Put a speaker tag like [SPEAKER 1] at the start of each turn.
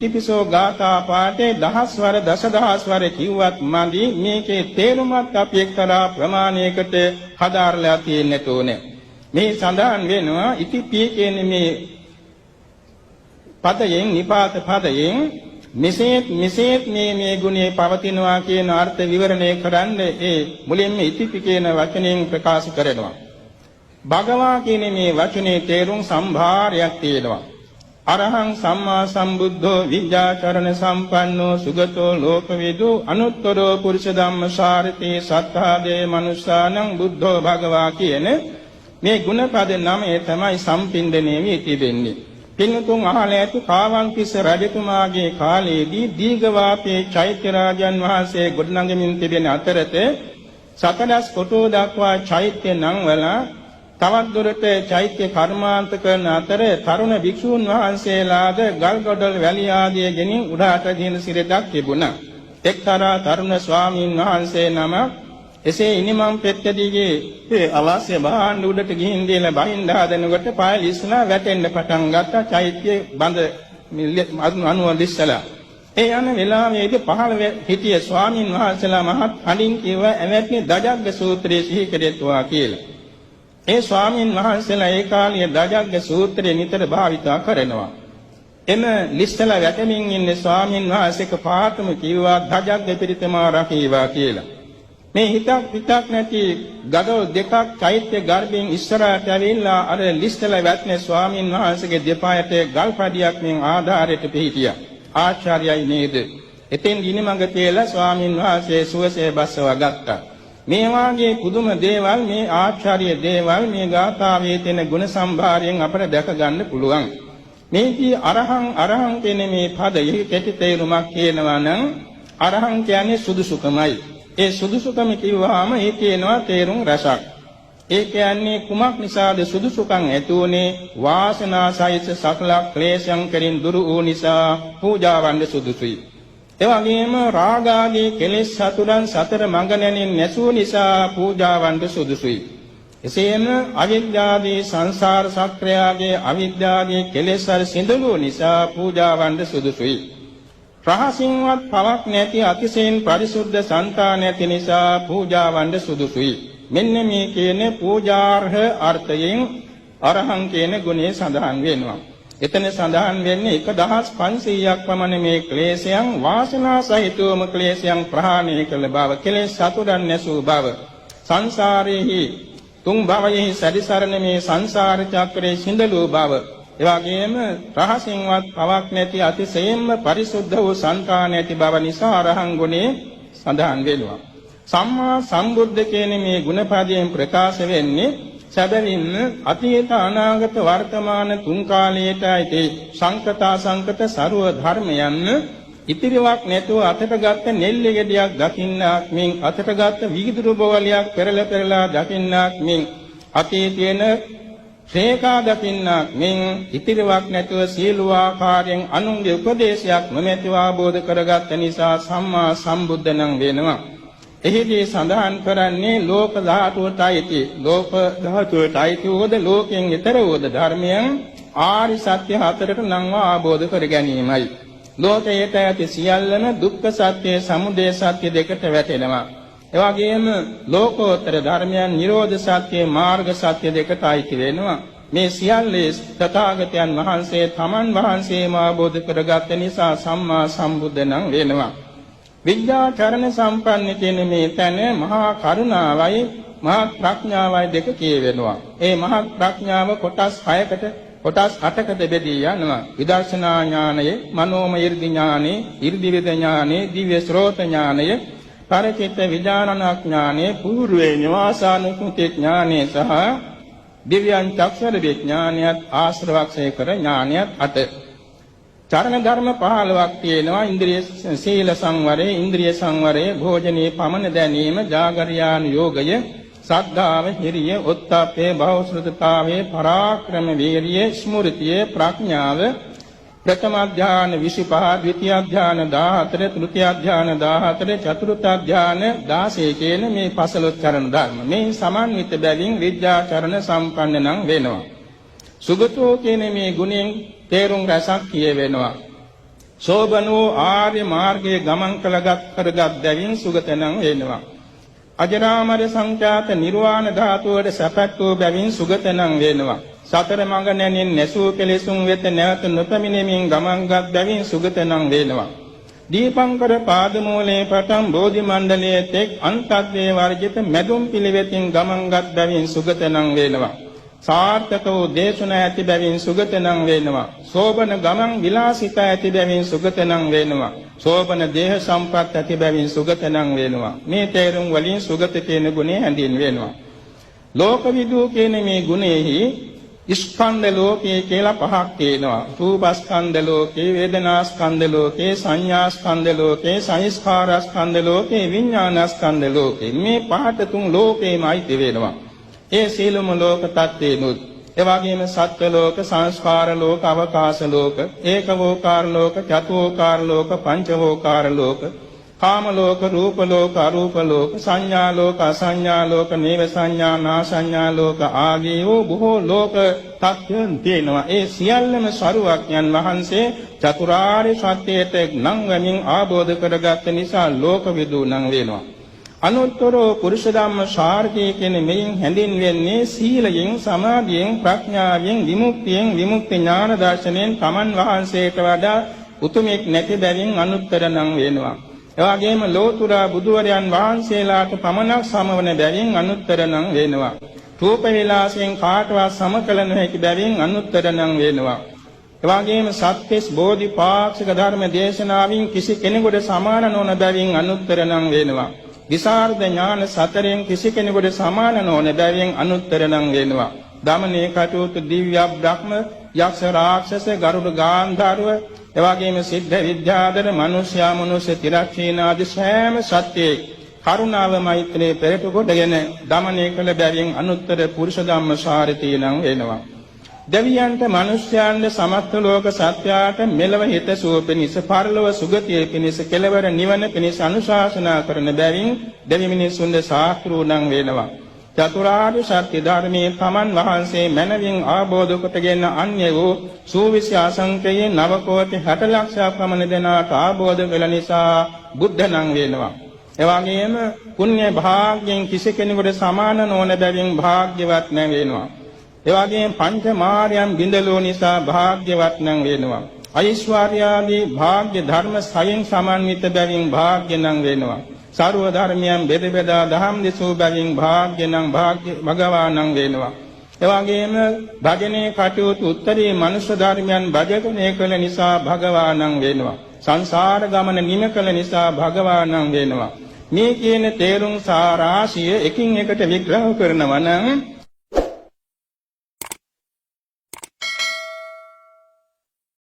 [SPEAKER 1] ඉතිපිසෝ ගාථා පාඨේ දහස්වර දසදහස්වර කිව්වත් මදි. මේකේ තේරුමත් අපි එක්තරා ප්‍රමාණයකට හදාarලා තියෙන්න ඕනේ. මේ සඳහන් වෙනවා ඉතිපි කියන්නේ මේ පදයෙන් නිපාත පදයෙන් මෙසේත් මේ ගුණේ පවතිනවා කියන අර්ථ විවරණය කරන්න ඒ මුලින්ම ඉතිපි කියන වචනයෙන් ප්‍රකාශ කරනවා. භගවා කියන මේ වචනේ තේරුම් සම්භාරයක් තියෙනවා. අරහං සම්මා සම්බුද්ධෝ විද්‍යාචරණ සම්පන්නෝ සුගතෝ ලෝකවිදු අනුත්තරෝ පුරුෂ ධම්මසාරති සත්තාදේ මනුස්සානං බුද්ධෝ භගවා කියන මේ ගුණපද නමේ තමයි සම්පින්දණය වී තිබෙන්නේ. පින්තුන් අහලා ඇති කාවන්තිස්ස රජතුමාගේ කාලයේදී දීඝවාපේ චෛත්‍ය රාජන් වහන්සේ ගොඩනගමින් තිබෙන අතරතේ සතලස් කොටෝ දක්වා චෛත්‍ය නංවල තවත් දුරට චෛත්‍ය කර්මාන්ත කරන අතර තරුණ භික්ෂූන් වහන්සේලාද ගල්ගොඩවල වැලි ආදී ගෙනින් උඩට දින සිරදක් තිබුණා. එක්තරා තරුණ ස්වාමීන් වහන්සේ නම එසේ ඉනිමම් පෙත්තදීගේ ඒ අවශ්‍ය භාණ්ඩ උඩට ගිහින් දීලා බහින්න හදනකොට පාය ලිස්සලා වැටෙන්න පටන් ගත්තා. චෛත්‍ය බඳ අනුව ලිස්සලා. ඒ යන වෙලාවේදී පහළ හිටිය ස්වාමීන් වහන්සේලා මහත් හඬින් කිව්වා එවැනි දජග්ග සූත්‍රයේ සිහි කෙරෙත්වා කියලා. ඒ ස්වාමීන් වහන්සේලා ඒ කාලයේ දජග්ග සූත්‍රය නිතර භාවිතා කරනවා. එම ලිස්සලා වැටෙමින් ඉන්න ස්වාමීන් වහන්සේක පාඨම කිව්වා දජග්ග පිරිතමා රකීවා කියලා. මේ හිතක් නැති ගඩොල් දෙකක් චෛත්‍ය ගර්භයෙන් ඉස්සරහට ඇවිල්ලා අර ලිස්සලා වැටෙන ස්වාමීන් වහන්සේගේ දෙපායට ගල්පඩියක් මෙන් ආධාරයට පිහිටියා. ආචාර්යයි නේද? එතෙන් ගිනිමඟ තියලා ස්වාමීන් වහන්සේ සුවසේ බස්සවා ගත්තා. මේ වාගේ පුදුම දේවල් මේ ආචාර්ය දේවල් මේ ගාථාවේ තියෙන ගුණ සම්භාරයෙන් අපට දැක ගන්න පුළුවන්. මේකී අරහං කියන මේ පදයේ කෙටි තේරුමක් කියනවා නම් අරහං කියන්නේ සුදුසුකමයි. ඒ සුදුසුකම කිව්වහම ඒ කියනවා තේරුම් රසක්. ඒ කියන්නේ කුමක් නිසාද සුදුසුකම් ඇති වුනේ? වාසනාසහිත සකල ක්ලේශයන් කෙරින් දුරු වූ නිසා පූජාවන්ද සුදුසුයි. එවැගේම රාගාදී කෙලෙස් සතුරන් සතර මඟ නැනින් නැසූ නිසා පූජාවන්ට සුදුසුයි. එසේම අවිද්‍යාදී සංසාර සක්‍රයාගේ අවිද්‍යාදී කෙලෙස් හර සිඳුණු නිසා පූජාවන්ට සුදුසුයි. රහසින්වත් පවක් නැති අතිශයින් පරිසුද්ධ සංතාන නැති නිසා පූජාවන්ට සුදුසුයි. මෙන්න මේ කියන්නේ පූජාර්හ අර්ථයෙන් අරහං කියන ගුණය සඳහන් වෙනවා. එතන සඳහන් වෙන්නේ 1500ක් පමණ මේ ක්ලේශයන් වාසනා සහිතවම ක්ලේශයන් ප්‍රහාණය කළ බව, කෙලෙස් සතුරන් නැසූ බව, සංසාරේහි තුන් භවයෙහි සැරිසරන මේ සංසාර චක්‍රයේ සිඳලූ බව, එවාගෙම රහසින්වත් පවක් නැති අතිශයින්ම පරිසුද්ධ වූ සංකාන ඇති බව නිසා අරහං ගුණේ සඳහන් වෙනවා. සම්මා සම්බුද්ධ කියන මේ ගුණපදයෙන් ප්‍රකාශ වෙන්නේ සැබවින්ම අතීත අනාගත වර්තමාන තුන් කාලයට ඇති සංකත සරුව ධර්මයන් ඉතිරිවක් නැතුව අතට ගත්ත නෙල්ලි ගෙඩියක් දකින්නාක් මෙන් අතට ගත්ත විදුරු බෝවලියක් පෙරලා දකින්නාක් මෙන් අතීතේන ශ්‍රේකා දකින්නාක් මෙන් ඉතිරිවක් නැතුව සීල ආකාරයෙන් අනුන්ගේ උපදේශයක් නොමැතිව ආબોධ කරගත් නිසා සම්මා සම්බුද්ධ නම් වෙනවා. එහිදී සඳහන් කරන්නේ ලෝක ධාතුවටයි ලෝක ධාතුවටයි වූද ලෝකයෙන් ඈතර වූද ධර්මයන් ආරි සත්‍ය හතරට නම් ආબોධ කර ගැනීමයි. ලෝකයට ඇති සියල්ලම දුක්ඛ සත්‍ය, සමුදය සත්‍ය දෙකට වැටෙනවා. එවැගේම ලෝකෝත්තර ධර්මයන් නිරෝධ සත්‍ය, මාර්ග සත්‍ය දෙකට අයිති වෙනවා. මේ සියල්ලේ තථාගතයන් වහන්සේ තමන් වහන්සේම ආબોධ කරගත් නිසා සම්මා සම්බුද්ධ නම් වෙනවා. විද්‍යාචරණ සම්පන්න කියන මේ තැන මහා කරුණාවයි මහා ප්‍රඥාවයි දෙක කියවෙනවා. ඒ මහා ප්‍රඥාව කොටස් 8කට බෙදී යනවා. විදර්ශනා ඥානය, මනෝමය 이르දි ඥානය, 이르දි වේද ඥානය, දිව්‍ය ශ්‍රෝත ඥානය, පරිචිත්ත විඥානන ඥානය, පූර්වේ නිවාසානුකූති ඥානය සහ දිව්‍යං චක්ෂර විඥානයත් ආශ්‍රවක්ෂය කර ඥානයත් 8. චරණ ධර්ම 15ක් තියෙනවා. ඉන්ද්‍රිය සීල සංවරය, ඉන්ද්‍රිය සංවරය, භෝජනයේ පමන දැනීම, ජාගරියාන යෝගය, සද්ධාව, හිරිය, ඔත්තප්පේ, බෞද්ධතාවය, පරාක්‍රම, වීරිය, ස්මෘතිය, ප්‍රඥාව, ප්‍රථම ධාන 25, ද්විතිය ධාන 14, තෘතිය ධාන 14, චතුර්ථ ධාන 16 කියන මේ 15 චරණ ධර්ම. මේ සමන්විත බැවින් විද්‍යාචරණ සම්පන්න නම් වෙනවා. සුගතෝ කියන මේ ගුණයෙන් තේරුම් රසක් කියවෙනවා. සෝබනෝ ආර්ය මාර්ගයේ ගමන් කරගත් බැවින් සුගතනම් වෙනවා. අජරාමර සංඛ්‍යාත නිර්වාණ ධාතුවට සැපත් වූ බැවින් සුගතනම් වෙනවා. සතර මඟ නැනින් නැසූ කෙලෙසුන් වෙත නැවත නොපැමිණෙමින් ගමන්ගත් බැවින් සුගතනම් වෙනවා. දීපංකර පාදමූලේ පටන් බෝධි මණ්ඩලයේ තෙක් අන්තද්වේ වර්ජිත මැදුම් පිළිවෙතින් ගමන්ගත් බැවින් සුගතනම් වෙනවා. සාර්ථක වූ දේශනා ඇති බැවින් සුගතනම් වෙනවා. සෝබන ගමන් විලාසිතා ඇති බැවින් සුගතනම් වෙනවා. සෝබන දේහ සම්පත් ඇති බැවින් සුගතනම් වෙනවා. මේ තේරුම් වලින් සුගත කියන ගුණය හැඳින්වෙනවා. ලෝකවිදූ කියන මේ ගුණෙහි ස්කන්ධ ලෝකයේ කියලා පහක් තියෙනවා. රූපස්කන්ධ ලෝකේ, වේදනාස්කන්ධ ලෝකේ, සංඥාස්කන්ධ ලෝකේ, සංස්කාරස්කන්ධ ලෝකේ, විඥානස්කන්ධ ලෝකේ. මේ පහට තුන් ලෝකේම අයිති වෙනවා. ඒ සීලම ලෝක තත්ත්වේනුත් එවාගෙම සත්ත්ව ලෝක, සංස්කාර ලෝක, අවකාශ ලෝක, ඒකවෝකාර ලෝක, චතුෝකාර ලෝක, පංචවෝකාර ලෝක, කාම ලෝක, රූප ලෝක, අරූප ලෝක, සංඥා ලෝක, අසංඥා ලෝක, නේව සංඥා, නා සංඥා ලෝක ආදී වූ බොහෝ ලෝක තත්ත්වයන් තියෙනවා. ඒ සියල්ලම සරුවක්ඥන් වහන්සේ චතුරාර්ය සත්‍යයට නම් වෙමින් ආબોධ කරගත් නිසා ලෝකවිදූ නම් වෙනවා. අනුත්තරෝ පුරුෂ ධම්ම සාර්ථී කියන මෙයින් හැඳින්වෙන්නේ සීලයෙන්, සමාධියෙන්, ප්‍රඥාවෙන්, විමුක්තියෙන්, විමුක්ති ඥාන දර්ශනයෙන් තමන් වහන්සේට වඩා උතුමෙක් නැති බැවින් අනුත්තර නම් වෙනවා. එවාගෙම ලෝතුරා බුදුවරයන් වහන්සේලාට පමණක් සමවන බැවින් අනුත්තර නම් වෙනවා. රූප විලාසයෙන් කාටවත් සම කළ නොහැකි බැවින් අනුත්තර නම් වෙනවා. එවාගෙම සත්‍යස් බෝධිපාක්ෂික ධර්ම දේශනාවින් කිසි කෙනෙකුට සමාන නොවන බැවින් අනුත්තර නම් වෙනවා. විසරද ඥාන සතරෙන් කිසි කෙනෙකුට සමාන නොවන බැවින් අනුත්තර නම් වෙනවා. දමනේ කටයුතු දිව්‍ය බ්‍රහ්ම, යක්ෂ රාක්ෂස, ගරුඩ ගාන්ධාරව, එවාගෙම සිද්ධ විද්‍යාදර, මනුෂ්‍යා මනුෂ්‍ය තිරක්ෂීන ආදී සෑම සත්‍යයේ කරුණාව මෛත්‍රී පෙරට කොටගෙන දමනය කළ බැවින් අනුත්තර පුරුෂ ධම්ම සාරථී නම් වෙනවා. දෙවියන්ට, මනුෂ්‍යයන්ට, සමස්ත ලෝක සත්‍යයට මෙලව හිතසුව පිණිස, පරලොව සුගතිය පිණිස, කෙලවර නිවන පිණිස අනුශාසනා කරන බැවින් දෙවි මිනිසුන්ද ශාස්ත්‍රූ නම් වෙනවා. චතුරාර්ය සත්‍ය ධර්මයේ තමන් වහන්සේ මනවින් ආબોධ කොටගෙන අන්‍ය වූ සූවිසි අසංකේය 9 කෝටි 60 ලක්ෂ පමණ දෙනාට ආબોධ වෙල නිසා බුද්ධ නම් වෙනවා. එවාගෙම පුණ්‍ය භාග්‍යයෙන් කිසි කෙනෙකුට සමාන නොවන බැවින් භාග්‍යවත් නම් වෙනවා. එවාගෙම පංච මාර්යම් බිඳලෝ නිසා භාග්‍යවත් නම් වෙනවා. ඓශ්වර්යාදී භාග්‍ය ධර්ම සයෙන් සමන්විත බැවින් භාග්‍ය නම් වෙනවා. සර්ව ධර්මයන් බෙද බෙදා දහම් දෙසූ බැවින් භාග්‍ය නම් භාග්‍ය භගවානම් වෙනවා. එවාගෙම භජනේ කටයුතු උත්තරී මනුෂ්‍ය ධර්මයන් භජනය කළ නිසා භගවානම් වෙනවා. සංසාර ගමන නිම කළ නිසා භගවානම් වෙනවා. මේ කියන තේරුම් සාරාශිය එකින් එකට විග්‍රහ කරනවා නම්